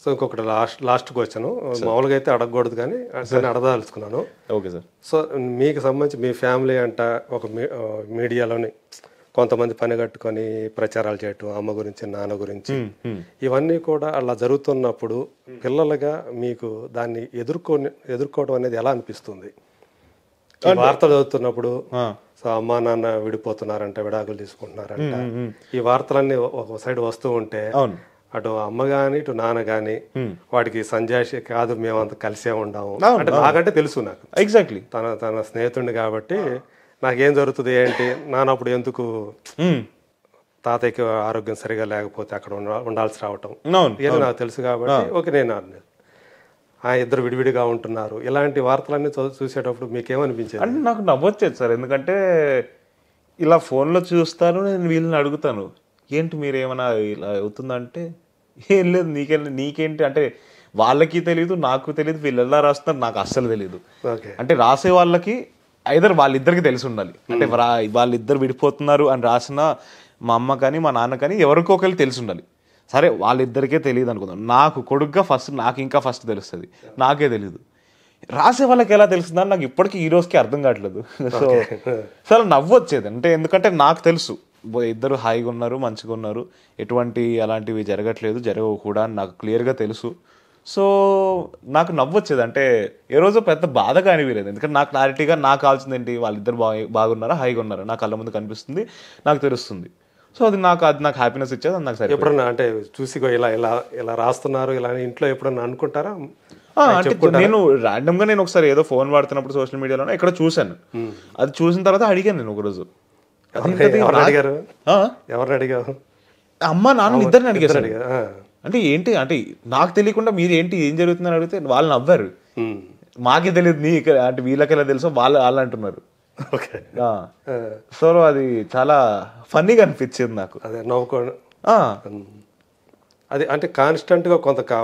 So ఇంకొకటి last question, మామూలుగా అయితే అడగకూడదు కానీ అడగదలుచుకున్నాను. Okay sir. సో మీకు సంబంధించి మీ ఫ్యామిలీ అంట ఒక మీడియాలోని కొంతమంది పని కట్టుకొని ప్రచారాలు చేయటం అమ్మ గురించి నాన్న గురించి ఇవన్నీ కూడా అలా జరుగుతున్నప్పుడు పిల్లలుగా మీకు దాన్ని ఎదుర్కోవడం అనేది ఎలా అనిపిస్తుంది? వార్తలు చదువుతున్నప్పుడు సో అమ్మా నాన్న విడిపోతున్నారంట, విడాకులు తీసుకుంటున్నారంట, ఈ వార్తలన్నీ ఒక సైడ్ వస్తూ ఉంటే అటు అమ్మ గాని ఇటు నాన్న గాని వాడికి సంజాయిషి కాదు, మేమంతా కలిసే ఉండాము అంటే నాకంటే తెలుసు, నాకు ఎగ్జాక్ట్లీ తన స్నేహితుడిని కాబట్టి నాకేం జరుగుతుంది ఏంటి, నాన్నప్పుడు ఎందుకు తాతయ్యకి ఆరోగ్యం సరిగా లేకపోతే అక్కడ ఉండాల్సి రావటం ఇది నాకు తెలుసు కాబట్టి ఓకే నేను ఇద్దరు విడివిడిగా ఉంటున్నారు, ఇలాంటి వార్తలన్నీ చూసేటప్పుడు మీకేమనిపించేది? అంటే నాకు నవ్వొచ్చేది సార్, ఎందుకంటే ఇలా ఫోన్లో చూస్తాను, నేను వీళ్ళని అడుగుతాను ఏంటి మీరు ఏమైనా ఇలా అవుతుందంటే ఏం లేదు నీకేంటి అంటే వాళ్ళకి తెలియదు నాకు తెలియదు, వీళ్ళు ఎలా రాస్తున్నారు నాకు అస్సలు తెలియదు. అంటే రాసే వాళ్ళకి ఐదర్ వాళ్ళిద్దరికి తెలిసి ఉండాలి, అంటే వాళ్ళిద్దరు విడిపోతున్నారు అని రాసిన మా అమ్మ కానీ మా నాన్న కానీ ఎవరికో ఒకరికి తెలిసి ఉండాలి. సరే వాళ్ళిద్దరికే తెలియదు అనుకుందాం, నాకు కొడుకుగా నాకు ఇంకా ఫస్ట్ తెలుస్తుంది, నాకే తెలియదు. రాసే వాళ్ళకి ఎలా తెలుస్తుందని నాకు ఇప్పటికీ ఈ రోజుకి అర్థం కావట్లేదు. సో చాలా నవ్వు వచ్చేది, అంటే ఎందుకంటే నాకు తెలుసు ఇద్దరు హాయిగా ఉన్నారు, మంచిగా ఉన్నారు, ఎటువంటి అలాంటివి జరగవు కూడా అని నాకు క్లియర్గా తెలుసు. సో నాకు నవ్వు వచ్చేది, అంటే ఏ రోజు పెద్ద బాధగా అనిపించలేదు, ఎందుకంటే నాకు క్లారిటీగా నాకు కావాల్సింది ఏంటి, వాళ్ళిద్దరు బాగున్నారా హాయిగా ఉన్నారా నా కళ్ళ ముందు కనిపిస్తుంది, నాకు తెలుస్తుంది. సో అది నాకు హ్యాపీనెస్ ఇచ్చేది, అది నాకు సరే. ఎప్పుడన్నా అంటే చూసి ఇలా రాస్తున్నారు ఇలా ఇంట్లో ఎప్పుడన్నా అనుకుంటారా? అంటే నేను ర్యాండమ్గా నేను ఒకసారి ఏదో ఫోన్ వాడుతున్నప్పుడు సోషల్ మీడియాలో ఎక్కడ చూశాను, అది చూసిన తర్వాత అడిగాను నేను ఒకరోజు, ఎవరు అడిగారు? అమ్మ నాన్న ఇద్దరిని అడిగారు, అంటే ఏంటి అంటే నాకు తెలియకుండా మీరు ఏంటి ఏం జరుగుతుందని అడిగితే వాళ్ళు నవ్వారు, మాకే తెలియదు అంటే వీళ్ళకి ఎలా తెలుసో వాళ్ళు అంటున్నారు. సో అది చాలా ఫన్నీగా అనిపించింది నాకు. అదే నవ్వుకోండి అది అంటే కాన్స్టెంట్ గా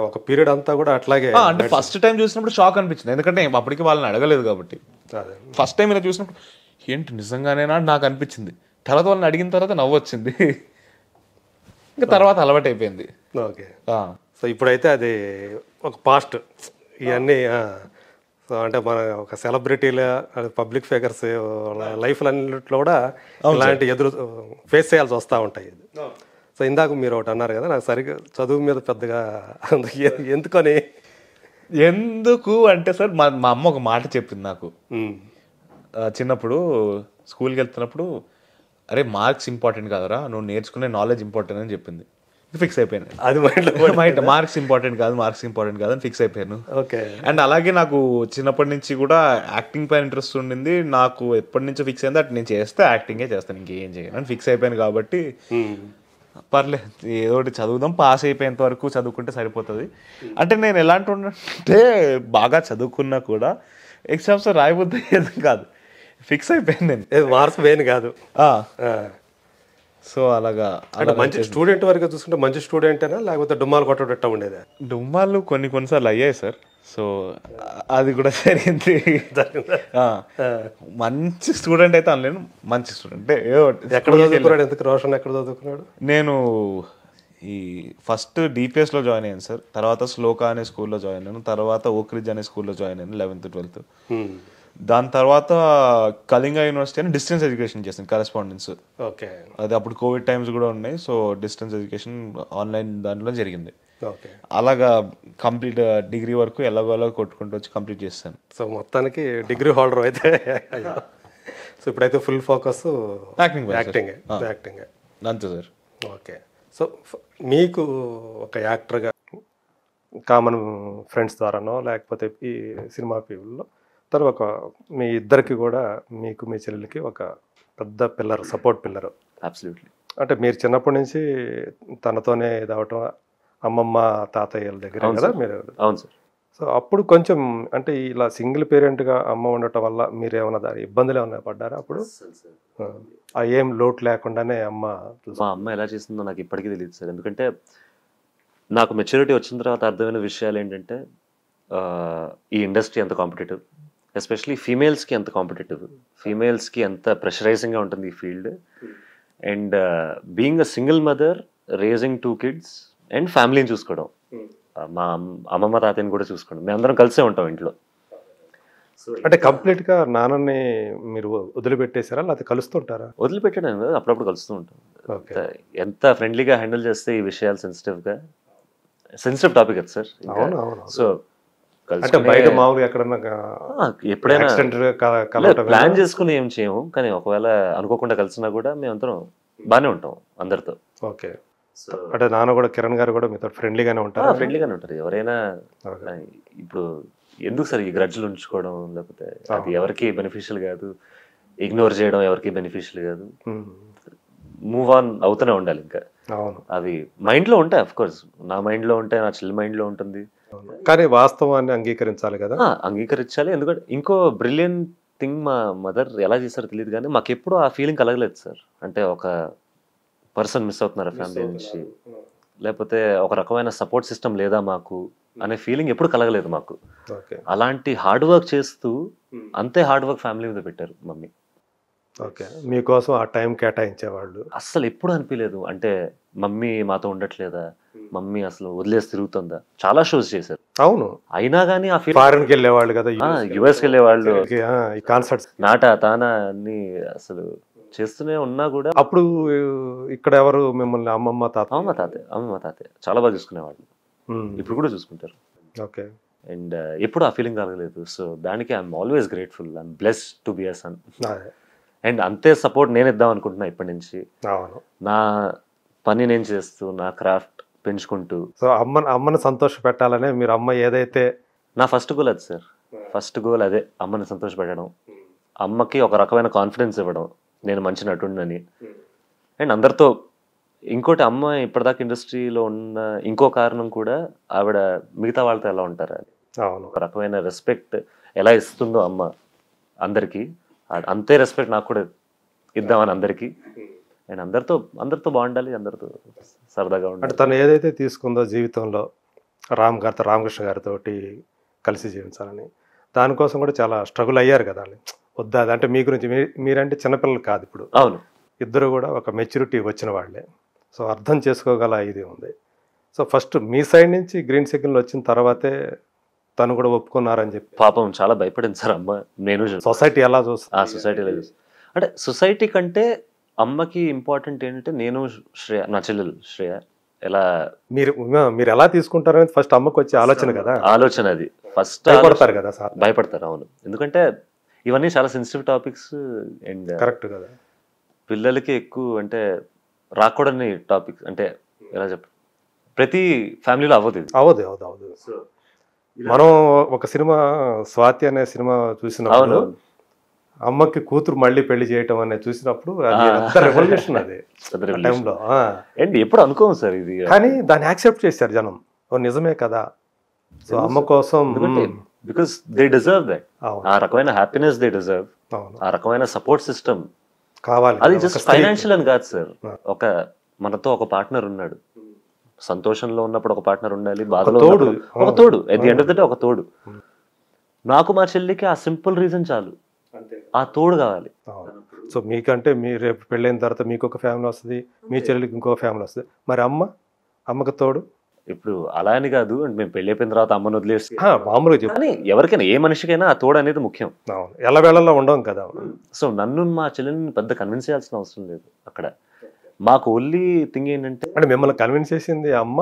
ఒక పీరియడ్ అంతా కూడా అట్లాగే. అంటే ఫస్ట్ టైం చూసినప్పుడు షాక్ అనిపించింది, ఎందుకంటే అప్పటికి వాళ్ళని అడగలేదు కాబట్టి. ఫస్ట్ టైం ఇలా చూసినప్పుడు ఏంటి నిజంగానేనా నాకు అనిపించింది, తర్వాత వాళ్ళని అడిగిన తర్వాత నవ్వు వచ్చింది, ఇంకా తర్వాత అలవాటు అయిపోయింది. ఓకే, సో ఇప్పుడైతే అది ఒక పాస్ట్ ఇవన్నీ. సో అంటే మన ఒక సెలబ్రిటీల పబ్లిక్ ఫిగర్స్ లైఫ్లన్నింటిలో కూడా ఇలాంటి ఫేస్ చేయాల్సి వస్తూ ఉంటాయి. సో ఇందాక మీరు ఒకటి అన్నారు కదా, నాకు సరిగ్గా చదువు మీద పెద్దగా ఎందుకు అంటే సార్ మా అమ్మ ఒక మాట చెప్పింది నాకు చిన్నప్పుడు స్కూల్కి వెళ్తున్నప్పుడు, అరే మార్క్స్ ఇంపార్టెంట్ కాదురా, నువ్వు నేర్చుకునే నాలెడ్జ్ ఇంపార్టెంట్ అని చెప్పింది. ఫిక్స్ అయిపోయాను, అది మార్క్స్ ఇంపార్టెంట్ కాదు అని ఫిక్స్ అయిపోయాను. ఓకే. అండ్ అలాగే నాకు చిన్నప్పటి నుంచి కూడా యాక్టింగ్ పైన ఇంట్రెస్ట్ ఉండింది, నాకు ఎప్పటి నుంచో ఫిక్స్ అయింది అటు నేను చేస్తే యాక్టింగే చేస్తాను, ఇంకేం చేయను అని ఫిక్స్ అయిపోయాను. కాబట్టి పర్లేదు ఏదో ఒకటి చదువుదాం, పాస్ అయిపోయేంత వరకు చదువుకుంటే సరిపోతుంది. అంటే నేను ఎలాంటి అంటే బాగా చదువుకున్నా కూడా ఎగ్జామ్స్ రాయబుద్ది కాదు, ఫిక్స్ అయిపోయాను నేను, మార్క్స్ వేయను కాదు. సో అలాగా అంటే మంచి స్టూడెంట్ వరకు చూసుకుంటే మంచి స్టూడెంటేనా లేకపోతే డుమ్మాలు కొట్టడం ఉండేదా? డుమ్మాలు కొన్నిసార్లు అయ్యాయి సార్, సో అది కూడా జరిగింది. మంచి స్టూడెంట్ అయితే అనలేను, మంచి స్టూడెంట్. ఎక్కడ చదువుకున్నాడు, ఎందుకు రోషన్ ఎక్కడ చదువుకున్నాడు? నేను ఈ ఫస్ట్ డిపిఎస్లో జాయిన్ అయ్యాను సార్, తర్వాత శ్లోకా అనే స్కూల్లో జాయిన్ అయ్యాను, తర్వాత ఓక్రిడ్జ్ అనే స్కూల్లో జాయిన్ అయ్యాను 11th 12th. దాని తర్వాత కళింగ యూనివర్సిటీ అని డిస్టెన్స్ ఎడ్యుకేషన్ చేశాను, కరెస్పాండెన్స్. ఓకే. అది అప్పుడు కోవిడ్ టైమ్స్ కూడా ఉన్నాయి, సో డిస్టెన్స్ ఎడ్యుకేషన్ ఆన్లైన్ దాంట్లో జరిగింది. ఓకే. అలాగా కంప్లీట్ డిగ్రీ వరకు ఎలాగోలా కొట్టుకుంటూ వచ్చి కంప్లీట్ చేస్తాను. సో మొత్తానికి డిగ్రీ హోల్డర్ అయితే. సో ఇప్పుడైతే ఫుల్ ఫోకస్ యాక్టింగ్ అంతే సార్. ఓకే. సో మీకు ఒక యాక్టర్గా కామన్ ఫ్రెండ్స్ ద్వారానో లేకపోతే ఈ సినిమా పీపుల్లో తర్వాత మీ ఇద్దరికి కూడా మీకు మీ చెల్లెలకి ఒక పెద్ద పిల్లర్, సపోర్ట్ పిల్లరు. అబ్సల్యూట్లీ. అంటే మీరు చిన్నప్పటి నుంచి తనతోనే ఇదవటం, అమ్మమ్మ తాతయ్యల దగ్గర కదా మీరు? అవును సార్. సో అప్పుడు కొంచెం అంటే ఇలా సింగిల్ పేరెంట్గా అమ్మ ఉండటం వల్ల మీరు ఏమైనా దాని ఇబ్బందులు ఏమైనా పడ్డారా అప్పుడు? ఏం లోటు లేకుండానే మా అమ్మ ఎలా చేసిందో నాకు ఇప్పటికీ తెలియదు సార్, ఎందుకంటే నాకు మెచ్యూరిటీ వచ్చిన తర్వాత అర్థమైన విషయాలు ఏంటంటే ఈ ఇండస్ట్రీ ఎంత కాంపిటేటివ్, ఎస్పెషలీ ఫీమేల్స్కి ఎంత కాంపిటేటివ్, ఫీమేల్స్కి ఎంత ప్రెషరైజింగ్గా ఉంటుంది ఈ field. And being a single mother, raising 2 kids and ఫ్యామిలీని చూసుకోవడం, మా అమ్మమ్మ తాతయ్యని కూడా చూసుకోండి, మేమందరం కలిసే ఉంటాం ఇంట్లో. సో అంటే కంప్లీట్ గా నాన్నని మీరు వదిలిపెట్టేశారా లేకపోతే కలుస్తుంటారా? వదిలిపెట్టడం కాదు, అప్పుడప్పుడు కలుస్తూ ఉంటాం. ఓకే. ఎంత ఫ్రెండ్లీగా హ్యాండిల్ చేస్తే ఈ విషయాలు సెన్సిటివ్ టాపిక్ అది సార్. అవును అవును. సో అంటే బయట మామూలుగా ఎక్కడన్నా ఎప్పుడైనా కలవటం ప్లాన్ చేసుకుని ఏం చేయము, కానీ ఒకవేళ అనుకోకుండా కలిసినా కూడా మేమందరం బాగానే ఉంటాం అందరితో. ఓకే. సో అంటే నాన్న కూడా కిరణ్ గారు కూడా మీతో ఫ్రెండ్లీగానే ఉంటారు? ఫ్రెండ్లీగానే ఉంటారు ఎవరైనా. ఇప్పుడు ఎందుకు సార్ ఈ గ్రడ్జ్లు ఉంచుకోవడం, లేకపోతే అది ఎవరికి బెనిఫిషియల్ కాదు, ఇగ్నోర్ చేయడం ఎవరికి బెనిఫిషియల్ కాదు. మూవ్ ఆన్ అవుతూనే ఉండాలి. ఇంకా అవును, అవి మైండ్లో ఉంటాయి, అఫ్ కోర్స్ నా మైండ్లో ఉంటాయి, నా చెల్లి మైండ్లో ఉంటుంది. కానీ వాస్తవాన్ని అంగీకరించాలి కదా. అంగీకరించాలి. ఎందుకంటే ఇంకో బ్రిలియంట్ థింగ్ మా మదర్ ఎలా చేశారో తెలియదు కానీ మాకు ఎప్పుడు ఆ ఫీలింగ్ కలగలేదు సార్. అంటే ఒక పర్సన్ మిస్ అవుతున్నారు ఫ్యామిలీ నుంచి, లేకపోతే ఒక రకమైన సపోర్ట్ సిస్టమ్ లేదా మాకు అనే ఫీలింగ్ ఎప్పుడు కలగలేదు మాకు. ఓకే. అలాంటి హార్డ్ వర్క్ చేస్తూ అంతే హార్డ్ వర్క్ ఫ్యామిలీ మీద పెట్టారు మమ్మీ. ఓకే. మీకోసం ఆ టైం కేటాయించేవాళ్ళు? అస్సలు ఎప్పుడు అనిపించలేదు అంటే మమ్మీ మాతో ఉండట్లేదా, మమ్మీ అసలు వదిలేసి తిరుగుతుందా. చాలా షోస్ చేశారు, అవును, అయినా కానీ ఆ ఫీల్. ఫారెన్కి వెళ్ళేవాళ్ళు కదా, యుఎస్కి వెళ్ళేవాళ్ళు, ఈ కాన్సర్ట్స్ నాటా తానా అన్ని అసలు చేస్తూనే ఉన్నా కూడా. అప్పుడు ఇక్కడ ఎవరు మిమ్మల్ని? అమ్మమ్మ తాత? అమ్మమ్మ తాతయ్య చాలా బాగా చూసుకునేవాళ్ళు, ఇప్పుడు కూడా చూసుకుంటారు. ఓకే. అండ్ ఎప్పుడు ఆ ఫీలింగ్ కలగలేదు. సో దానికి I'm always grateful, I'm blessed to be a son. And అంతే సపోర్ట్ నేను ఇద్దాం అనుకుంటున్నా ఇప్పటి నుంచి. అవును, నా పని నేను చేస్తూ, నా క్రాఫ్ట్ పెంచుకుంటూ. సో అమ్మని సంతోష పెట్టాలనే మీరు అమ్మ ఏదైతే. నా ఫస్ట్ గోల్ అది సార్, ఫస్ట్ గోల్ అదే, అమ్మని సంతోష పెట్టడం, అమ్మకి ఒక రకమైన కాన్ఫిడెన్స్ ఇవ్వడం నేను మంచి నటుండని. అండ్ అందరితో ఇంకోటి, అమ్మ ఇప్పటిదాకా ఇండస్ట్రీలో ఉన్న ఇంకో కారణం కూడా ఆవిడ మిగతా వాళ్ళతో ఎలా ఉంటారు అని. అవును, ఒక రకమైన రెస్పెక్ట్ ఎలా ఇస్తుందో అమ్మ అందరికీ, అంతే రెస్పెక్ట్ నాకు కూడా ఇద్దామని అందరికీ. అండ్ అందరితో బాగుండాలి, అందరితో సరదాగా ఉండాలి. అంటే తను ఏదైతే తీసుకుందో జీవితంలో రామకృష్ణ గారితో కలిసి జీవించాలని, దానికోసం కూడా చాలా స్ట్రగుల్ అయ్యారు కదా. వద్దా అంటే మీ గురించి, మీరంటే చిన్నపిల్లలు కాదు ఇప్పుడు. అవును, ఇద్దరు కూడా ఒక మెచ్యూరిటీ వచ్చిన వాళ్ళే. సో అర్థం చేసుకోగల ఇది ఉంది. సో ఫస్ట్ మీ సైడ్ నుంచి గ్రీన్ సిగ్నల్ వచ్చిన తర్వాతే తను కూడా ఒప్పుకున్నారని చెప్పి. పాపం చాలా భయపడింది సార్ అమ్మ. నేను సొసైటీ ఎలా చూస్తా, సొసైటీలో అంటే సొసైటీ కంటే అమ్మకి ఇంపార్టెంట్ ఏంటంటే నేను శ్రేయ, నా చెల్లెలు శ్రేయ ఎలా మీరు ఎలా తీసుకుంటారు అనేది ఫస్ట్ అమ్మకి వచ్చే ఆలోచన కదా. ఆలోచన అది ఫస్ట్ భయపడతారు కదా సార్. భయపడతారు, అవును. ఎందుకంటే ఇవన్నీ చాలా సెన్సిటివ్ టాపిక్స్. అండ్ కరెక్ట్ కదా, పిల్లలకి ఎక్కువ అంటే రాకూడని టాపిక్స్. అంటే ఎలా చెప్ప, ప్రతి ఫ్యామిలీలో అవ్వదు. మనం ఒక సినిమా స్వాతి అనే సినిమా చూసినప్పుడు అమ్మకి కూతురు మళ్ళీ పెళ్లి చేయటం అనేది చూసినప్పుడు అది రెవల్యూషన్. అది టైంలో అండ్ ఎప్పుడు అనుకోము సార్ ఇది, కానీ దాన్ని యాక్సెప్ట్ చేశారు జనం. నిజమే కదా. సో అమ్మ కోసం, బికాస్ దే డిజర్వ్ దట్. ఆ రకమైన హ్యాపీనెస్ దే డిజర్వ్, ఆ రకమైన సపోర్ట్ సిస్టమ్ కావాలి. అది జస్ట్ ఫైనాన్షియల్ అని కాదు సార్. మనతో ఒక పార్ట్నర్ ఉన్నాడు, సంతోషంలో ఉన్నప్పుడు ఒక పార్ట్నర్ ఉండాలి, బాధలో ఒక తోడు, at the end of the day ఒక తోడు. నాకు మా చెల్లికి ఆ సింపుల్ రీజన్ చాలు, ఆ తోడు కావాలి. సో మీకంటే మీరు రేపు పెళ్ళైన తర్వాత మీకు ఒక ఫ్యామిలీ వస్తుంది, మీ చెల్లికి ఇంకో ఫ్యామిలీ వస్తుంది. మరి అమ్మకి తోడు ఇప్పుడు అలా అని కాదు, మేము పెళ్లి అయిపోయిన తర్వాత అమ్మను వదిలేసి మామూలుగా చెప్పు, కానీ ఎవరికైనా ఏ మనిషికైనా ఆ తోడు అనేది ముఖ్యం. ఎలా వేళల్లో ఉండవు కదా. సో నన్ను మా చెల్లెని పెద్ద కన్విన్స్ చేయాల్సిన అవసరం లేదు అక్కడ. మాకు ఓన్లీ థింగ్ ఏంటంటే, అంటే మిమ్మల్ని కన్విన్స్ చేసింది అమ్మ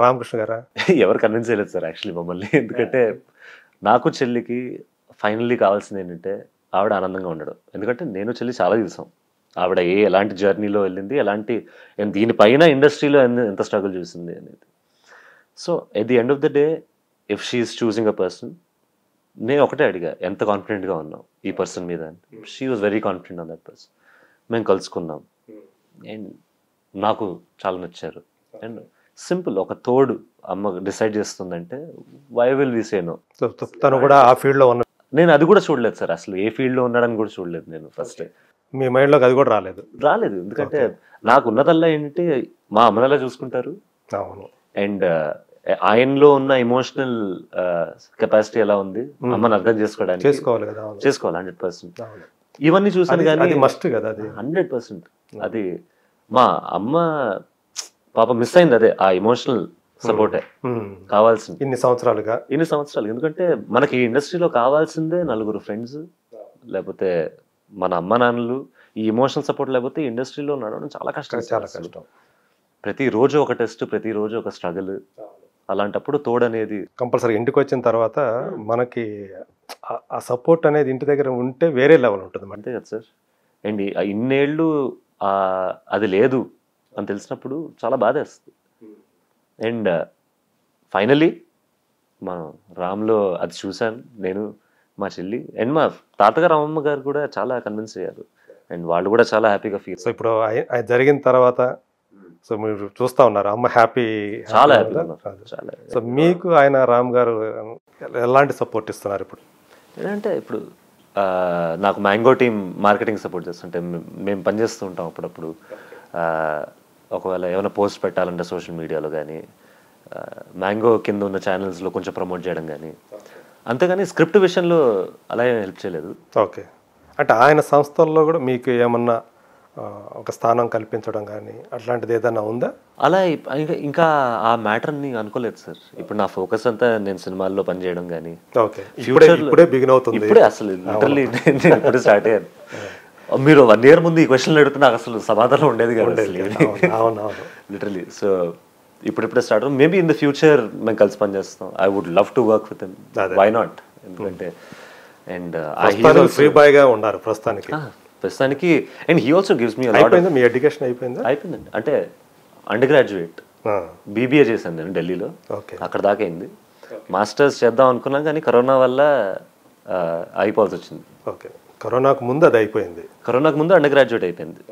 రామకృష్ణ గారా? ఎవరు కన్విన్స్ చేయలేదు సార్ యాక్చువల్లీ మమ్మల్ని. ఎందుకంటే నాకు చెల్లికి ఫైనల్లీ కావాల్సింది ఏంటంటే ఆవిడ ఆనందంగా ఉండడం. ఎందుకంటే నేను చెల్లి చాలా చూసాం, ఆవిడ ఎలాంటి జర్నీలో వెళ్ళింది, ఎలాంటి దీనిపైన ఇండస్ట్రీలో ఎంత స్ట్రగుల్ చూసింది అనేది. So at the end of the day if she's choosing a person, నేను ఒకటే అడిగా, ఎంత కాన్ఫిడెంట్గా ఉన్నాం ఈ పర్సన్ మీద అని. She was very confident on that person. మేము కలుసుకున్నాం అండ్ నాకు చాలా నచ్చారు. అండ్ సింపుల్, ఒక తోడు అమ్మ డిసైడ్ చేస్తుందంటే why will we say no. తను కూడా ఆ ఫీల్డ్లో ఉన్న, నేను అది కూడా చూడలేదు సార్, అసలు ఏ ఫీల్డ్లో ఉన్నాడని కూడా చూడలేదు నేను ఫస్ట్. మీ మైండ్లోకి అది కూడా రాలేదు. ఎందుకంటే నాకు ఉన్నదల్లా ఏంటంటే మా అమ్మనలా చూసుకుంటారు. అవును. అండ్ ఆయనలో ఉన్న ఎమోషనల్ కెపాసిటీ ఎలా ఉంది, అమ్మని అర్థం చేసుకోవడానికి చేసుకోవాలి 100%. ఇవన్నీ చూసాను కానీ మస్ట్ కదా, అది 100%. అది మా అమ్మ పాప మిస్ అయింది, అదే ఆ ఎమోషనల్ సపోర్టే కావాల్సింది ఇన్ని సంవత్సరాలుగా. ఇన్ని సంవత్సరాలు. ఎందుకంటే మనకి ఈ ఇండస్ట్రీలో కావాల్సిందే నలుగురు ఫ్రెండ్స్, లేకపోతే మన అమ్మ నాన్నలు. ఈ ఇమోషనల్ సపోర్ట్ లేకపోతే ఈ ఇండస్ట్రీలో నడవడం చాలా కష్టం. చాలా కష్టం. ప్రతిరోజు ఒక టెస్ట్, ప్రతిరోజు ఒక స్ట్రగుల్. అలాంటప్పుడు తోడనేది కంపల్సరీ ఇంటికి వచ్చిన తర్వాత మనకి ఆ సపోర్ట్ అనేది ఇంటి దగ్గర ఉంటే వేరే లెవెల్ ఉంటుంది. అంతే కదా సార్. అండ్ ఇన్నేళ్ళు అది లేదు అని తెలిసినప్పుడు చాలా బాధేస్తుంది. అండ్ ఫైనలీ మనం రామ్లో అది చూశాను నేను, మా చెల్లి అండ్ మా తాతగారు అమ్మమ్మ గారు కూడా చాలా కన్విన్స్ అయ్యారు. అండ్ వాళ్ళు కూడా చాలా హ్యాపీగా ఫీల్. సో ఇప్పుడు జరిగిన తర్వాత సో మీరు చూస్తా ఉన్నారు అమ్మ హ్యాపీ, చాలా హ్యాపీగా ఉన్నారు. చాలా. సో మీకు ఆయన రామ్ గారు ఎలాంటి సపోర్ట్ ఇస్తున్నారు ఇప్పుడు? ఏంటంటే ఇప్పుడు నాకు మ్యాంగో టీమ్ మార్కెటింగ్ సపోర్ట్ చేస్తుంటే మేము పనిచేస్తూ ఉంటాం అప్పుడప్పుడు. ఒకవేళ ఏమైనా పోస్ట్ పెట్టాలంటే సోషల్ మీడియాలో కానీ, మ్యాంగో కింద ఉన్న ఛానల్స్లో కొంచెం ప్రమోట్ చేయడం కానీ, అంతేగాని స్క్రిప్ట్ విషయంలో అలా హెల్ప్ చేయలేదు. ఓకే. అంటే ఆయన సంస్థల్లో కూడా మీకు ఏమన్నా ఒక స్థానం కల్పించడం కానీ అట్లాంటిది ఏదైనా ఉందా? అలా ఇంకా ఆ మ్యాటర్ని అనుకోలేదు సార్. ఇప్పుడు నా ఫోకస్ అంతా నేను సినిమాల్లో పనిచేయడం కానీ, ఓకే ఇప్పుడే బిగిన్ అవుతుంది. ఇప్పుడే అసలు లిటరల్లీ నేను ఇప్పుడు స్టార్ట్ అయ్యాను. మీరు 1 year ముందు ఈ క్వశ్చన్లు అడిగితే నాకు అసలు సమాధానం ఉండేది కాదు లిటరల్లీ. సో ఇప్పుడిప్పుడే start. Maybe in the future మేము కలిసి పనిచేస్తాం. I would love to work with him. Why not? ఎందుకంటే అండ్ ఫ్రీ బాయ్ గా ఉన్నారు ప్రస్తుతానికి. And he also gives me మీ ఎడ్యుకేషన్ అయిపోయిందండి. అంటే అండర్ గ్రాడ్యుయేట్ బీబీఏ చేశాను నేను ఢిల్లీలో. అక్కడ దాకా అయింది. మాస్టర్స్ చేద్దాం అనుకున్నాం కానీ కరోనా వల్ల అయిపోవాల్సి వచ్చింది. ఓకే. కరోనాకు ముందు అది అయిపోయింది. కరోనాకు ముందు అండర్ గ్రాడ్యుయేట్ అయిపోయింది.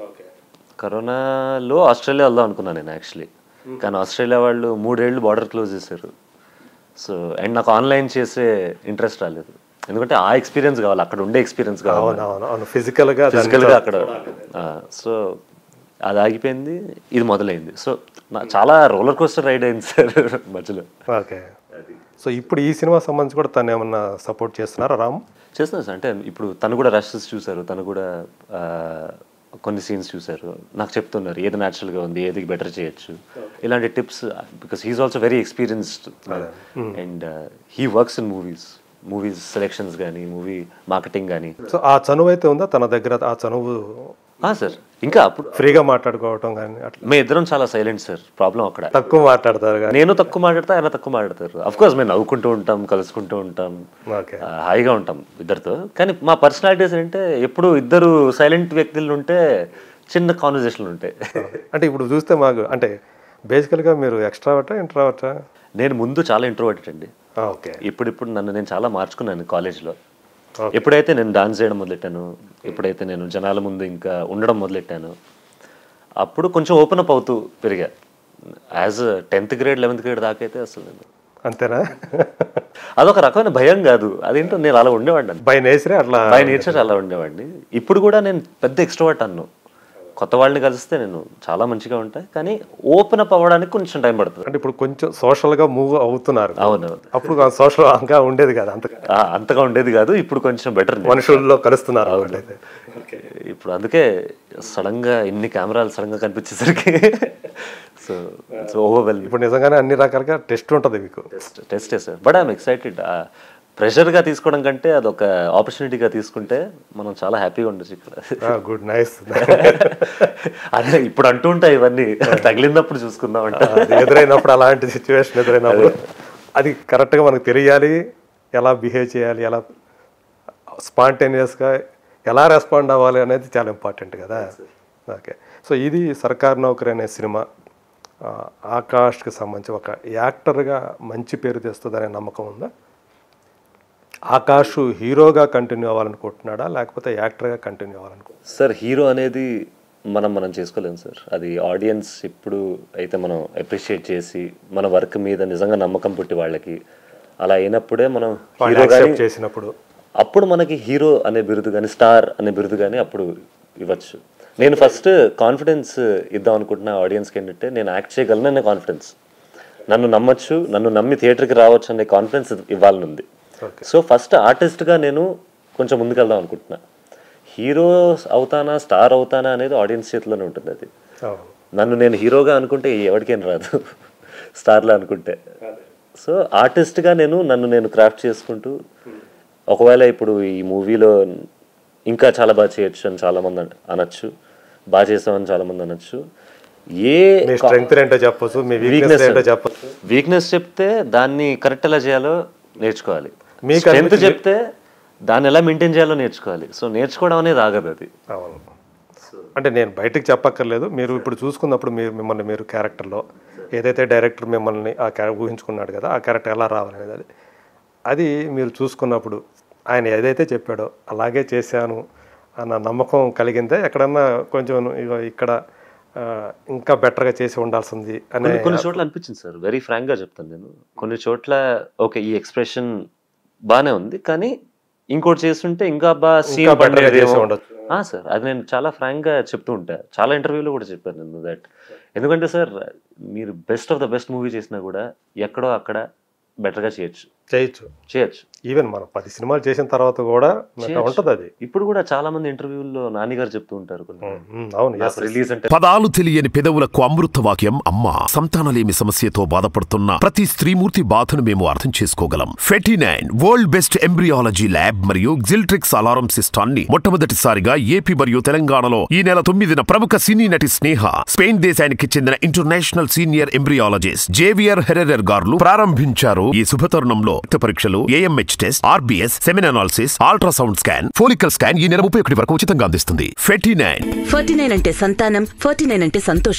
కరోనాలో ఆస్ట్రేలియా వెళ్దాం అనుకున్నాను నేను యాక్చువల్లీ. కానీ ఆస్ట్రేలియా వాళ్ళు 3 ఏళ్ళు బార్డర్ క్లోజ్ చేశారు. సో అండ్ నాకు ఆన్లైన్ చేసే ఇంట్రెస్ట్ రాలేదు. ఎందుకంటే ఆ ఎక్స్పీరియన్స్ కావాలి, అక్కడ ఉండే ఎక్స్పీరియన్స్ కావాలి ఫిజికల్గా అక్కడ. సో అది ఆగిపోయింది, ఇది మొదలైంది. సో చాలా రోలర్ కోస్టర్ రైడ్ అయింది సార్ మధ్యలో. ఓకే. సో ఇప్పుడు ఈ సినిమా సంబంధించి కూడా తను ఏమన్నా సపోర్ట్ చేస్తున్నారా రామ్? చేస్తున్నారు సార్. అంటే ఇప్పుడు తను కూడా రషెస్ చూసారు, తను కూడా కొన్ని సీన్స్ చూసారు, నాకు చెప్తున్నారు ఏది న్యాచురల్గా ఉంది, ఏది బెటర్ చేయొచ్చు, ఇలాంటి tips. Because he's also very experienced and he works in movies selections కానీ, మూవీ మార్కెటింగ్ కానీ. సో ఆ చనువు అయితే ఉందా తన దగ్గర? ఆ చనువు సార్ ఇంకా అప్పుడు ఫ్రీగా మాట్లాడుకోవటం కానీ అట్లా? మేము ఇద్దరం చాలా సైలెంట్ సార్. ప్రాబ్లం అక్కడ. తక్కువ మాట్లాడతారు, నేను తక్కువ మాట్లాడతా, ఆయన తక్కువ మాట్లాడతారు. అఫ్ కోర్స్ మేము నవ్వుకుంటూ ఉంటాం, కలుసుకుంటూ ఉంటాం, హాయిగా ఉంటాం ఇద్దరితో. కానీ మా పర్సనాలిటీస్ ఏంటంటే ఎప్పుడు ఇద్దరు సైలెంట్ వ్యక్తులు ఉంటే చిన్న కాన్వర్జేషన్లు ఉంటాయి. అంటే ఇప్పుడు చూస్తే మాకు అంటే బేసికల్గా మీరు ఎక్స్ట్రావర్టా ఇంట్రావర్టా? నేను ముందు చాలా ఇంట్రోవర్టెడ్ అండి. ఓకే. ఇప్పుడు నన్ను నేను చాలా మార్చుకున్నాను కాలేజ్లో. ఎప్పుడైతే నేను డాన్స్ చేయడం మొదలెట్టాను, ఎప్పుడైతే నేను జనాల ముందు ఇంకా ఉండడం మొదలెట్టాను, అప్పుడు కొంచెం ఓపెన్ అప్ అవుతూ పెరిగా. As 10th grade 11th grade దాకా అయితే అసలు నేను అంతేనా? అదొక రకమైన భయం కాదు, అదేంటో నేను అలా ఉండేవాడిని. బై నేచర్ అలా ఉండేవాడిని. ఇప్పుడు కూడా నేను పెద్ద ఎక్స్ట్రోవర్ట్ అన్ను. కొత్త వాళ్ళని కలిస్తే నేను చాలా మంచిగా ఉంటాయి, కానీ ఓపెన్ అప్ అవ్వడానికి కొంచెం టైం పడుతుంది. అంటే ఇప్పుడు కొంచెం సోషల్గా మూవ్ అవుతున్నారు. అవునవును. అప్పుడు సోషల్గా ఉండేది కాదు, అంతగా ఉండేది కాదు. ఇప్పుడు కొంచెం బెటర్, మనుషుల్లో కలుస్తున్నారు. ఇప్పుడు అందుకే సడన్ గా ఇన్ని కెమెరాలు సడన్ గా కనిపించేసరికి సో ఓవర్వెల్మింగ్. ఇప్పుడు నిజంగానే అన్ని రకాలుగా టెస్ట్ ఉంటుంది మీకు. టెస్టే సార్. But I'm excited. ప్రెషర్గా తీసుకోవడం కంటే అదొక ఆపర్చునిటీగా తీసుకుంటే మనం చాలా హ్యాపీగా ఉండొచ్చు ఇక్కడ. Good, nice. అదే ఇప్పుడు అంటూ ఉంటాయి ఇవన్నీ, తగిలినప్పుడు చూసుకుందాం అంటే. ఎదురైనప్పుడు అలాంటి సిచ్యువేషన్ ఎదురైనప్పుడు అది కరెక్ట్గా మనకు తెలియాలి, ఎలా బిహేవ్ చేయాలి, ఎలా స్పాంటేనియస్గా ఎలా రెస్పాండ్ అవ్వాలి అనేది చాలా ఇంపార్టెంట్ కదా. ఓకే. సో ఇది సర్కార్ నౌకరీ అనే సినిమా ఆకాష్కి సంబంధించి ఒక యాక్టర్గా మంచి పేరు తెస్తుందనే నమ్మకం ఉందా? ఆకాష్ హీరోగా కంటిన్యూ అవ్వాలనుకుంటున్నాడా లేకపోతే యాక్టర్గా కంటిన్యూ అవ్వాలనుకుంటున్నాడా? సార్ హీరో అనేది మనం చేసుకోలేము సార్. అది ఆడియన్స్ ఇప్పుడు అయితే మనం అప్రిషియేట్ చేసి మన వర్క్ మీద నిజంగా నమ్మకం పుట్టి వాళ్ళకి అలా అయినప్పుడే మనం హీరోగా చేసినప్పుడు అప్పుడు మనకి హీరో అనే బిరుదు కానీ స్టార్ అనే బిరుదు కానీ అప్పుడు ఇవ్వచ్చు. నేను ఫస్ట్ కాన్ఫిడెన్స్ ఇద్దాం అనుకుంటున్నా ఆడియన్స్కి. ఏంటంటే నేను యాక్ట్ చేయగలను అనే కాన్ఫిడెన్స్, నన్ను నమ్మచ్చు, నన్ను నమ్మి థియేటర్కి రావచ్చు అనే కాన్ఫిడెన్స్ ఇవ్వాలని ఉంది. సో ఫస్ట్ ఆర్టిస్ట్గా నేను కొంచెం ముందుకెళ్దాం అనుకుంటున్నా. హీరో అవుతానా స్టార్ అవుతానా అనేది ఆడియన్స్ చేతిలోనే ఉంటుంది. అది నన్ను నేను హీరోగా అనుకుంటే ఎవరికేం రాదు. స్టార్లు అనుకుంటే. సో ఆర్టిస్ట్గా నన్ను నేను క్రాఫ్ట్ చేసుకుంటూ, ఒకవేళ ఇప్పుడు ఈ మూవీలో ఇంకా చాలా బాగా చేయొచ్చు అని చాలామంది అనొచ్చు, బాగా చేసామని చాలామంది అనొచ్చు. వీక్నెస్ చెప్తే దాన్ని కరెక్ట్ ఎలా చేయాలో నేర్చుకోవాలి, స్ట్రెంత్ చెప్తే దాన్ని ఎలా మెయింటైన్ చేయాలో నేర్చుకోవాలి. సో నేర్చుకోవడం అనేది ఆగదు అది. అవును, అంటే నేను బయటకు చెప్పక్కర్లేదు. మీరు ఇప్పుడు చూసుకున్నప్పుడు మిమ్మల్ని మీరు క్యారెక్టర్లో ఏదైతే డైరెక్టర్ మిమ్మల్ని ఊహించుకున్నాడు కదా, ఆ క్యారెక్టర్ ఎలా రావాలనేది అది మీరు చూసుకున్నప్పుడు ఆయన ఏదైతే చెప్పాడో అలాగే చేశాను అన్న నమ్మకం కలిగిందే? ఎక్కడన్నా కొంచెం ఇక్కడ ఇంకా బెటర్గా చేసి ఉండాల్సింది అని కొన్ని చోట్ల అనిపించింది సార్. వెరీ ఫ్రాంక్గా చెప్తాను నేను. కొన్ని చోట్ల ఓకే ఈ ఎక్స్ప్రెషన్ బాగానే ఉంది, కానీ ఇంకోటి చేస్తుంటే ఇంకా బాగా సీన్ సార్. అది నేను చాలా ఫ్రాంక్గా చెప్తూ ఉంటా, చాలా ఇంటర్వ్యూలో కూడా చెప్పాను నేను దట్. ఎందుకంటే సార్ మీరు best of the best movie చేసినా కూడా ఎక్కడో అక్కడ బెటర్గా చేయొచ్చు. ఈవెన్ మనం 10 సినిమాలు చేసిన తర్వాత కూడా ఉంటది అది. ఇప్పుడు కూడా చాలా మంది ఇంటర్వ్యూల్లో నాని గారు చెప్తూ ఉంటారు, రిలీజ్ అంటే పదాలు తెలియని పెదవులకు అమృత వాక్యం అమ్మ. సంతానలేమి సమస్యతో బాధపడుతున్న ప్రతి స్త్రీమూర్తి బాధను మేము అర్థం చేసుకోగలం. ఫెటినైన్ వరల్డ్ బెస్ట్ ఎంబ్రియాలజీ ల్యాబ్ మరియు జిల్ట్రిక్స్ అలారం సిస్టాన్ని మొట్టమొదటిసారిగా ఏపీ మరియు తెలంగాణలో ఈ నెల 9న ప్రముఖ సినీ నటి స్నేహ, స్పెయిన్ దేశానికి చెందిన international senior embryologist Javier Herrera గారు ప్రారంభించారు. ఈ శుభతరుణంలో రక్త పరీక్షలు, AMH test, RBS, సెమిన్ analysis, ultrasound scan, follicle scan ఈ నెల 31 వరకు ఉచితంగా అందిస్తుంది. 49 అంటే సంతానం, 49 అంటే సంతోషం.